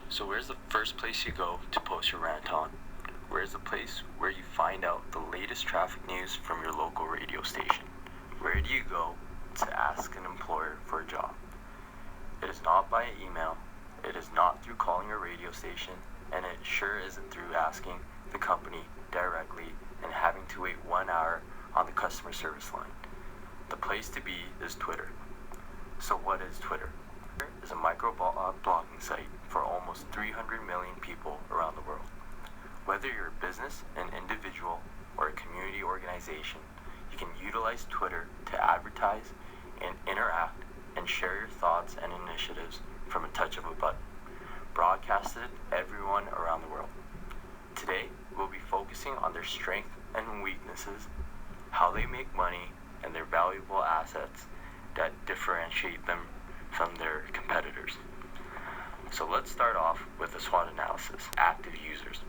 So where's the first place you go to post your rant on? Where's the place where you find out the latest traffic news from your local radio station? Where do you go to ask an employer for a job? It is not by email, it is not through calling a radio station, and it sure isn't through asking the company directly and having to wait 1 hour on the customer service line. The place to be is Twitter. So what is Twitter? Twitter is a micro-blogging site for almost 300 million people around the world. Whether you're a business, an individual, or a community organization, you can utilize Twitter to advertise and interact and share your thoughts and initiatives from a touch of a button, broadcasted to everyone around the world. Today, we'll be focusing on their strengths and weaknesses, how they make money, and their valuable assets that differentiate them from their competitors. So let's start off with the SWOT analysis, active users,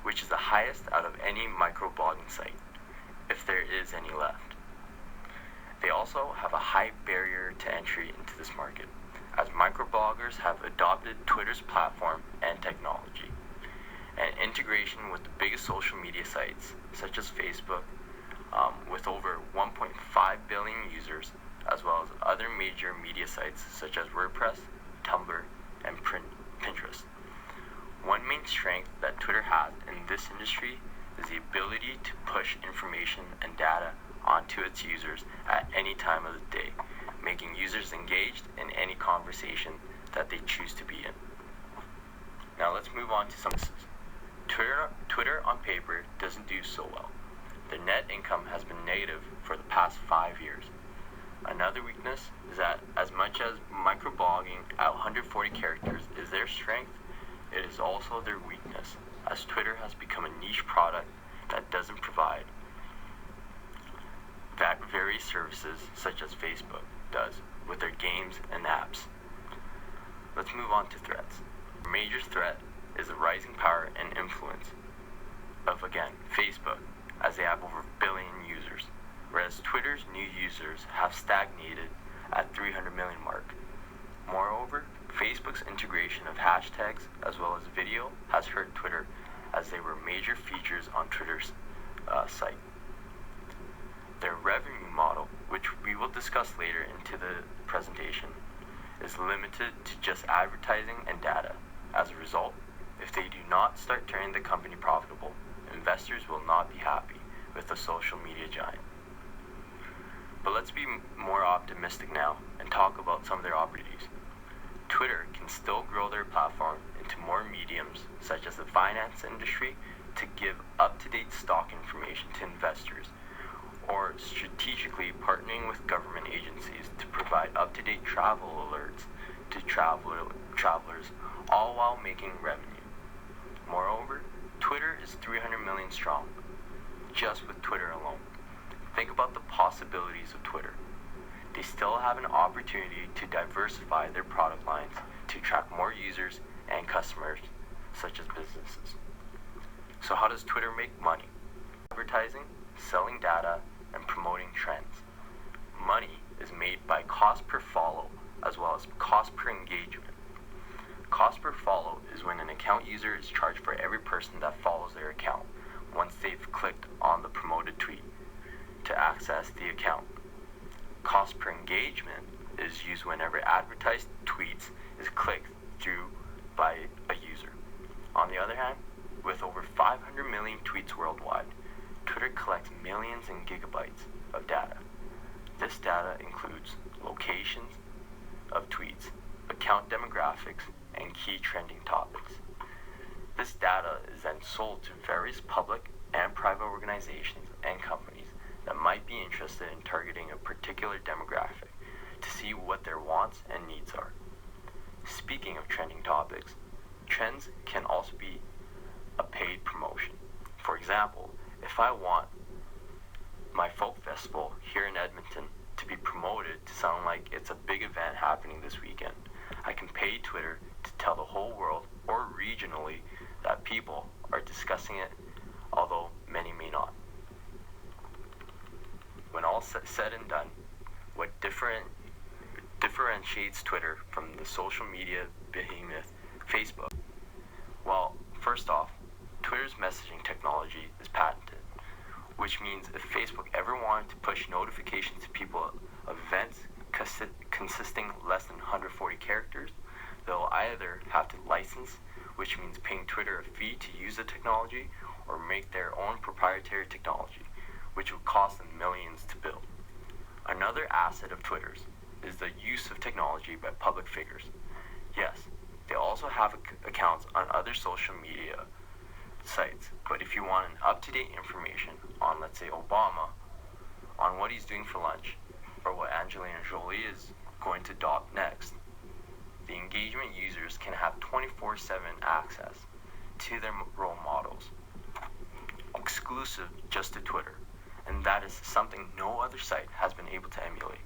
which is the highest out of any microblogging site, if there is any left. They also have a high barrier to entry into this market, as microbloggers have adopted Twitter's platform and technology, and integration with the biggest social media sites, such as Facebook, with over 1.5 billion users, as well as other major media sites such as WordPress, Tumblr, and Pinterest. One main strength that Twitter has in this industry is the ability to push information and data onto its users at any time of the day, making users engaged in any conversation that they choose to be in. Now let's move on to some uses. Twitter on paper doesn't do so well. Their net income has been negative for the past 5 years. Another weakness is that as much as microblogging at 140 characters is their strength, it is also their weakness, as Twitter has become a niche product that doesn't provide that very services such as Facebook does with their games and apps. Let's move on to threats. A major threat is the rising power and influence of, again, Facebook, as they have over a billion users, whereas Twitter's new users have stagnated at 300 million mark. Moreover, Facebook's integration of hashtags as well as video has hurt Twitter, as they were major features on Twitter's site. Their revenue model, which we will discuss later into the presentation, is limited to just advertising and data. As a result, if they do not start turning the company profitable, investors will not be happy with the social media giant. But let's be more optimistic now and talk about some of their opportunities. Twitter can still grow their platform into more mediums, such as the finance industry, to give up-to-date stock information to investors, or strategically partnering with government agencies to provide up-to-date travel alerts to travelers, all while making revenue. Moreover, Twitter is 300 million strong, just with Twitter alone. Think about the possibilities of Twitter. They still have an opportunity to diversify their product lines to attract more users and customers, such as businesses. So how does Twitter make money? Advertising, selling data, and promoting trends. Money is made by cost per follow as well as cost per engagement. Cost per follow is when an account user is charged for every person that follows their account once they've clicked on the promoted tweet to access the account. Cost per engagement is used whenever advertised tweets is clicked through by a user. On the other hand, with over 500 million tweets worldwide, Twitter collects millions and gigabytes of data. This data includes locations of tweets, account demographics, and key trending topics. This data is then sold to various public and private organizations and companies that might be interested in targeting a particular demographic to see what their wants and needs are. Speaking of trending topics, trends can also be a paid promotion. For example, if I want my folk festival here in Edmonton to be promoted to sound like it's a big event happening this weekend, I can pay Twitter to tell the whole world or regionally that people are discussing it, although many may not. When all said and done, what differentiates Twitter from the social media behemoth Facebook First off, Twitter's messaging technology is patented, which means if Facebook ever wanted to push notifications to people of events consisting less than 140 characters, they'll either have to license, which means paying Twitter a fee to use the technology, or make their own proprietary technology, which would cost them millions to build. Another asset of Twitter's is the use of technology by public figures. Yes, they also have accounts on other social media sites, but if you want an up-to-date information on, let's say, Obama, on what he's doing for lunch, or what Angelina Jolie is going to adopt next, the engagement users can have 24/7 access to their role models, exclusive just to Twitter, and that is something no other site has been able to emulate.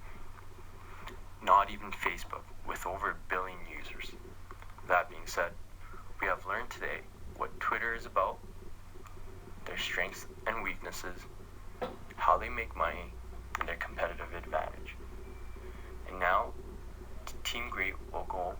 Not even Facebook, with over 1 billion users. That being said, we have learned today what Twitter is about, their strengths and weaknesses, how they make money, and their competitive advantage. And now, Team Great will go